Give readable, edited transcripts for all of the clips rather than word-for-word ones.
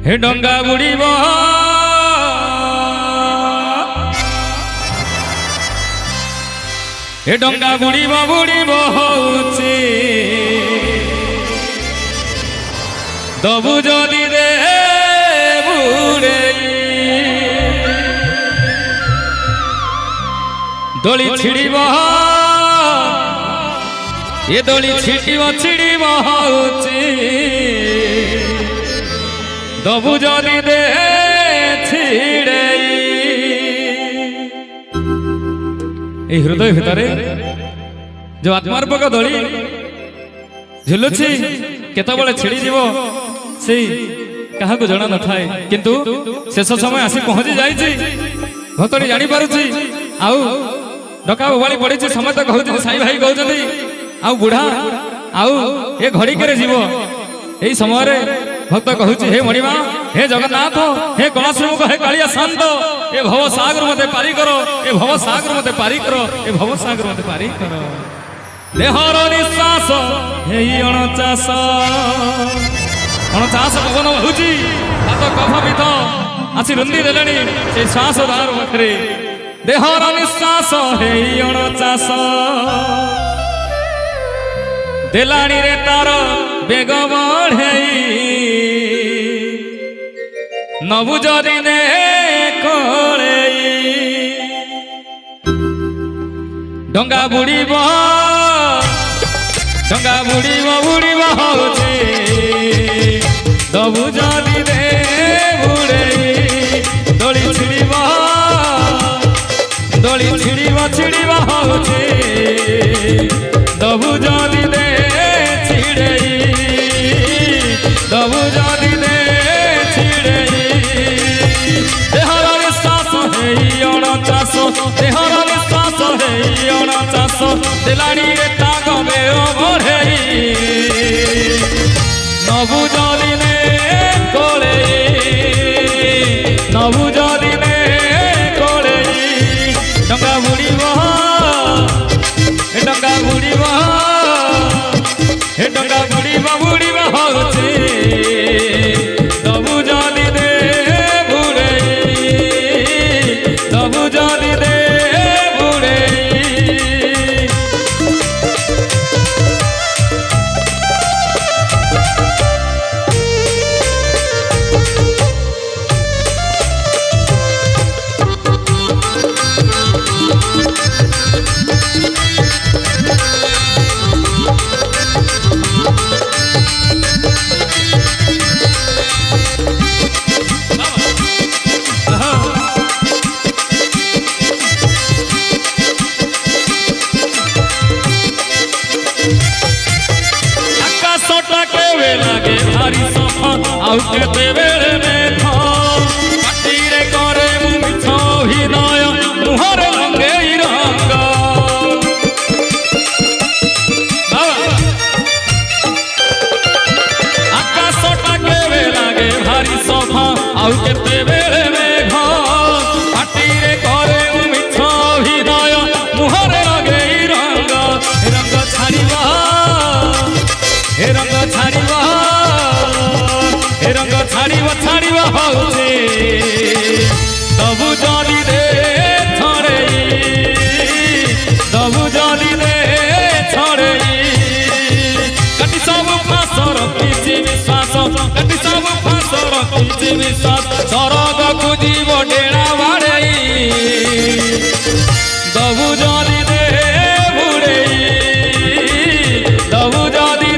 हे डंगा बुड़ीब हे डंगा बुड़ीब बुड़ीब होउची दबु जदि रे बुड़े दोली छिड़ीब ये दोली छिड़ीब छिड़ीब होउची दबु जदि दे छिड़े ए हृदय भितरे जो आत्मार्पक दली झुलुछि केतबेले छिड़ी जीव से कहा को जना न थाए किंतु शेष समय आसी पहुंची जाइछि भक्तडी जानि पारुछि आउ डका उबाली पड़िछि समय तो कहउछि साई भाई कहउछथि आउ बुढ़ा आउ ए घड़ी करे जीव एई समय रे भक्त कहूँ हे मणिमा हे जगन्नाथ हे कलाश्रमुख हे कालिया शांत ए भव सागर मते पारी करो ए भव सागर मते पारी करो ए भव सागर मते पारी करो देहर निश्वास हे अणचास अणचास पवन बहुची हाथ कफ पिथ आसी रुंदी देलेनी से श्वास धार मखरे देहर निश्वास हे अणचास देलाणी रे तार बेग बढ़ई नबु जदि ने कोले डंगा बुड़ीब बुड़ीब होउची दबु जदि ने बुड़े दोली छिड़ीब छिड़ीब होउची दबु जदि ने छिड़े दबु जदि ने छिड़े देहर निश्वास हे अणचास देहर निश्वास हे अणचास देलाणी रे ताग बेग बढ़ई नबु जदि ने कोले नबु जदि ने कोले डंगा बुड़ीब डंगा बुड़ीब हे डंगा बुड़ीब बुड़ीब होउची दबु जदि दे बुड़े दबु जदि दे बुड़े लागे भारी सफा आउ केते बेले मेघ पाटी रे करे मिछ हृदय मुहर रंगे रंग आकाशटा केवे लागे भारी सफा आउ केते बेले मेघ पाटी रे करे मिछ हृदय मुहर रंगे रंग रंग छाड़ीबा हे रंग छाड़ीबा हे रंग छाड़ीबा होउची दबु जदि दे छड़े दबु जदि दे छड़े कटी सब फास रखिछि विश्वास कटी सब फास रखिछि विश्वास सरग को जीव डेरा बाड़ई दबु जदि दे बुड़े दबु जदि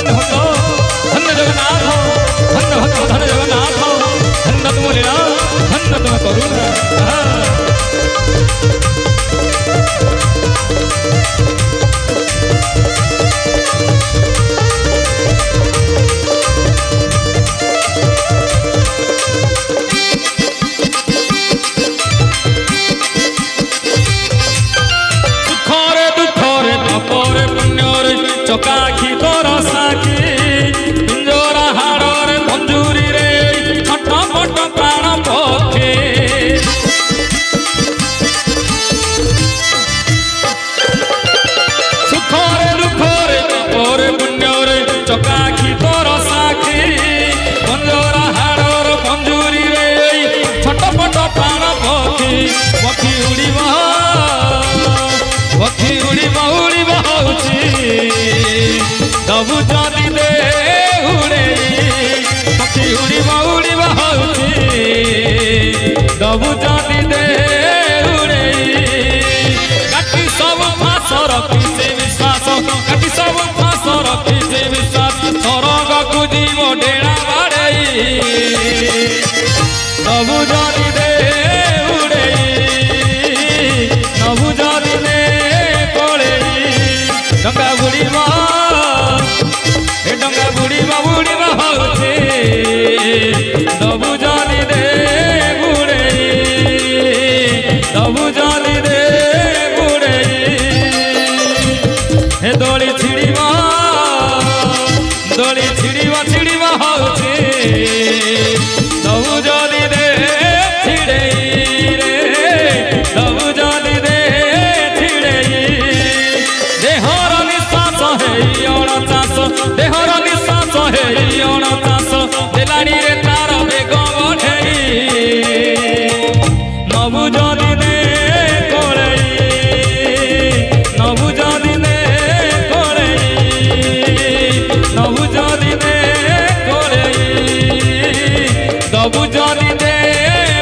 धन्य जगन्नाथ धन्य जगन्नाथ धन्य तुम लीला दबु जदि दे उड़े पक्षी उड़ीबा उड़ीबा होउची दबु जदि दे उड़े काटी सब फास रखी से विश्वास काटी सब फास रखी से विश्वास सरग को जीव डेणा बाड़े दबु जदि दे उड़े दबु जदि दे कोड़े डंगा बुड़ीबा डंगा बुड़ीबा बुड़ीबा होउची दबु जदि दे बुड़े दबु जदि दे बुड़े हे दोली छिड़ीबा छिड़ीबा होउची दबु जदि दे छिड़े रे दबु जदि दे छिड़े देहर निश्वास हेई अणचाश देहर निश्वास हेई अणचाश देलानी रे तार बेग बढ़ेई नबु जदि दे कोड़ेई नबु जदि दे कोड़ेई नबु जदि दे कोड़ेई दबु जदि दे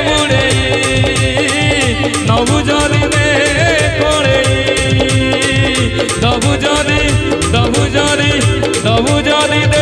बुड़ेई नबु जदि दे कोड़ेई दबु जदि दबु जदि दबु जदि दे